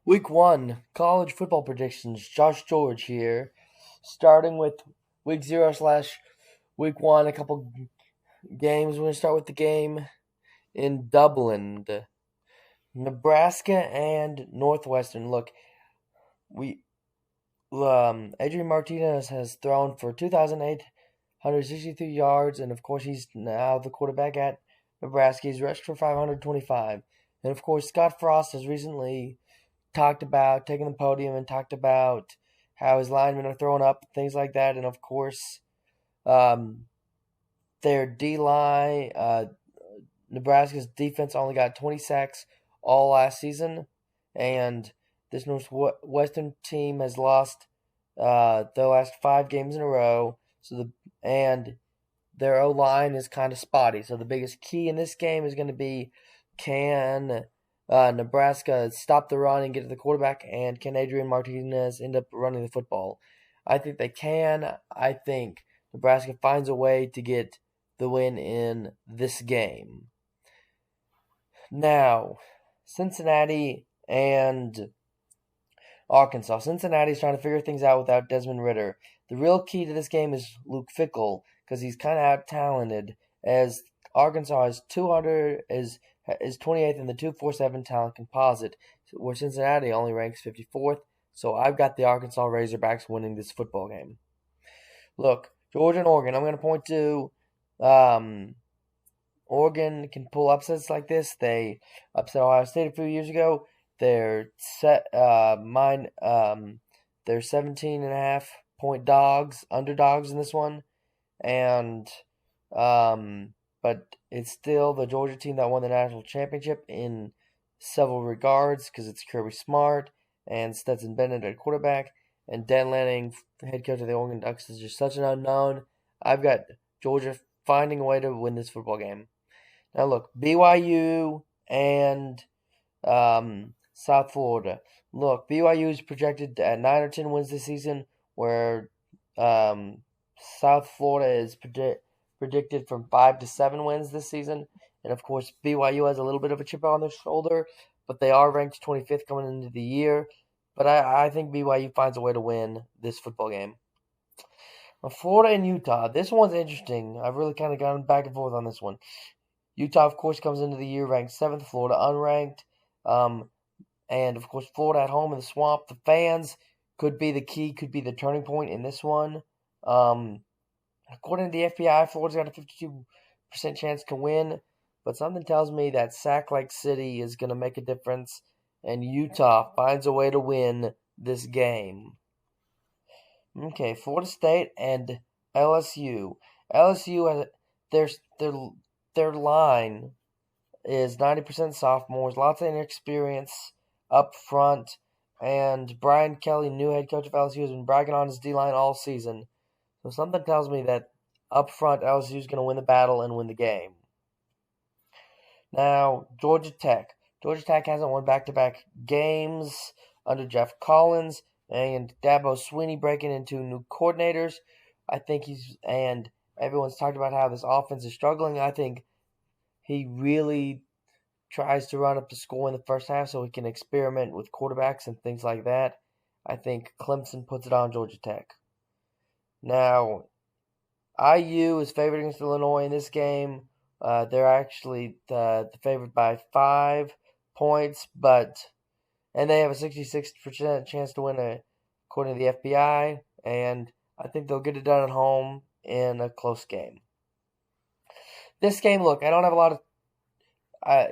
Week 1, college football predictions. Josh George here. Starting with week 0 slash week 1, a couple games. We're going to start with the game in Dublin. Nebraska and Northwestern. Look, we Adrian Martinez has thrown for 2,863 yards, and of course he's now the quarterback at Nebraska. He's rushed for 525. And of course Scott Frost has recently talked about taking the podium and talked about how his linemen are throwing up, things like that. And of course, um, their D line, Nebraska's defense only got 20 sacks all last season, and this Northwestern team has lost their last 5 games in a row. And their O line is kind of spotty. So the biggest key in this game is going to be, can Nebraska stop the run and get to the quarterback, and can Adrian Martinez end up running the football? I think they can. I think Nebraska finds a way to get the win in this game. Now, Cincinnati and Arkansas. Cincinnati's trying to figure things out without Desmond Ridder. The real key to this game is Luke Fickell, because he's kind of out-talented, as Arkansas is 28th in the 247 talent composite, where Cincinnati only ranks 54th. So I've got the Arkansas Razorbacks winning this football game. Look, Georgia and Oregon. I'm going to point to Oregon can pull upsets like this. They upset Ohio State a few years ago. They're 17.5-point underdogs in this one, and but it's still the Georgia team that won the national championship in several regards, because it's Kirby Smart and Stetson Bennett at quarterback, and Dan Lanning, head coach of the Oregon Ducks, is just such an unknown. I've got Georgia finding a way to win this football game. Now look, BYU and South Florida. Look, BYU is projected at 9 or 10 wins this season, where South Florida is predicted from 5 to 7 wins this season. And of course, BYU has a little bit of a chip on their shoulder, but they are ranked 25th coming into the year. But I think BYU finds a way to win this football game. Now, Florida and Utah. This one's interesting. I've really kind of gone back and forth on this one. Utah, of course, comes into the year ranked 7th, Florida unranked. And, of course, Florida at home in the Swamp. The fans could be the key, could be the turning point in this one. According to the FBI, Florida's got a 52% chance to win, but something tells me that Sack Lake City is going to make a difference, and Utah finds a way to win this game. Okay, Florida State and LSU. LSU has their line is 90% sophomores, lots of inexperience up front, and Brian Kelly, new head coach of LSU, has been bragging on his D-line all season. So something tells me that up front, LSU is going to win the battle and win the game. Now, Georgia Tech. Georgia Tech hasn't won back-to-back games under Jeff Collins, and Dabo Swinney breaking into new coordinators. And everyone's talked about how this offense is struggling. I think he really tries to run up the score in the first half so he can experiment with quarterbacks and things like that. I think Clemson puts it on Georgia Tech. Now, IU is favored against Illinois in this game. They're actually the favored by 5 points, and they have a 66% chance to win, according to the FBI, and I think they'll get it done at home in a close game. This game, look, I don't have a lot of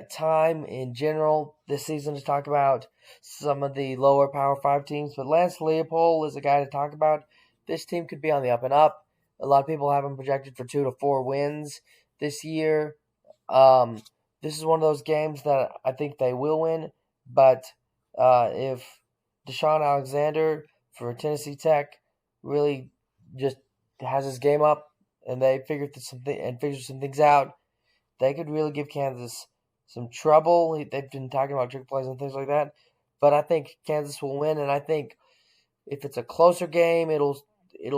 time in general this season to talk about some of the lower Power 5 teams, but Lance Leopold is a guy to talk about. This team could be on the up and up. A lot of people have them projected for 2 to 4 wins this year. This is one of those games that I think they will win, but if Deshaun Alexander for Tennessee Tech really just has his game up and they figure some things out, they could really give Kansas some trouble. They've been talking about trick plays and things like that, but I think Kansas will win, and I think if it's a closer game, it'll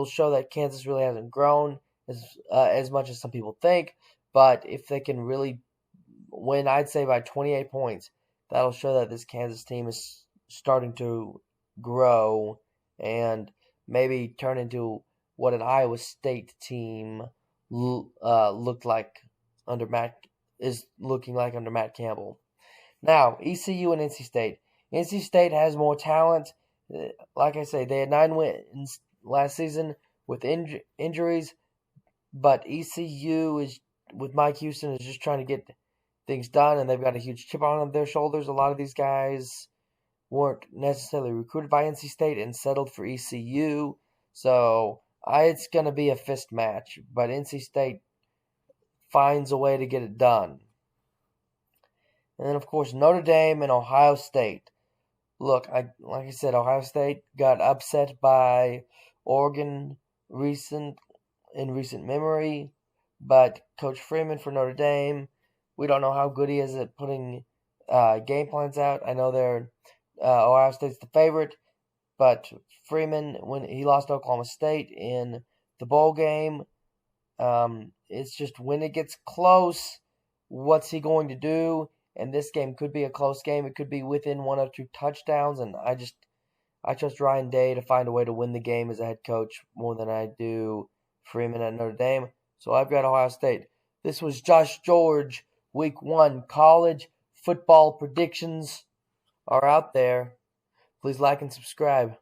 show that Kansas really hasn't grown as much as some people think. But if they can really win, I'd say by 28 points, that'll show that this Kansas team is starting to grow and maybe turn into what an Iowa State team looked like under Matt Campbell. Now, ECU and NC State. NC State has more talent. Like I say, they had 9 wins last season with injuries, but ECU is with Mike Houston is just trying to get things done, and they've got a huge chip on their shoulders. A lot of these guys weren't necessarily recruited by NC State and settled for ECU, so it's going to be a fist match, but NC State finds a way to get it done. And then, of course, Notre Dame and Ohio State. Look, like I said, Ohio State got upset by Oregon in recent memory, but Coach Freeman for Notre Dame, we don't know how good he is at putting game plans out. I know Ohio State's the favorite, but Freeman, when he lost to Oklahoma State in the bowl game, it's just when it gets close, what's he going to do? And this game could be a close game. It could be within 1 or 2 touchdowns, and I trust Ryan Day to find a way to win the game as a head coach more than I do Freeman at Notre Dame. So I've got Ohio State. This was Josh George, Week 1 college football predictions are out there. Please like and subscribe.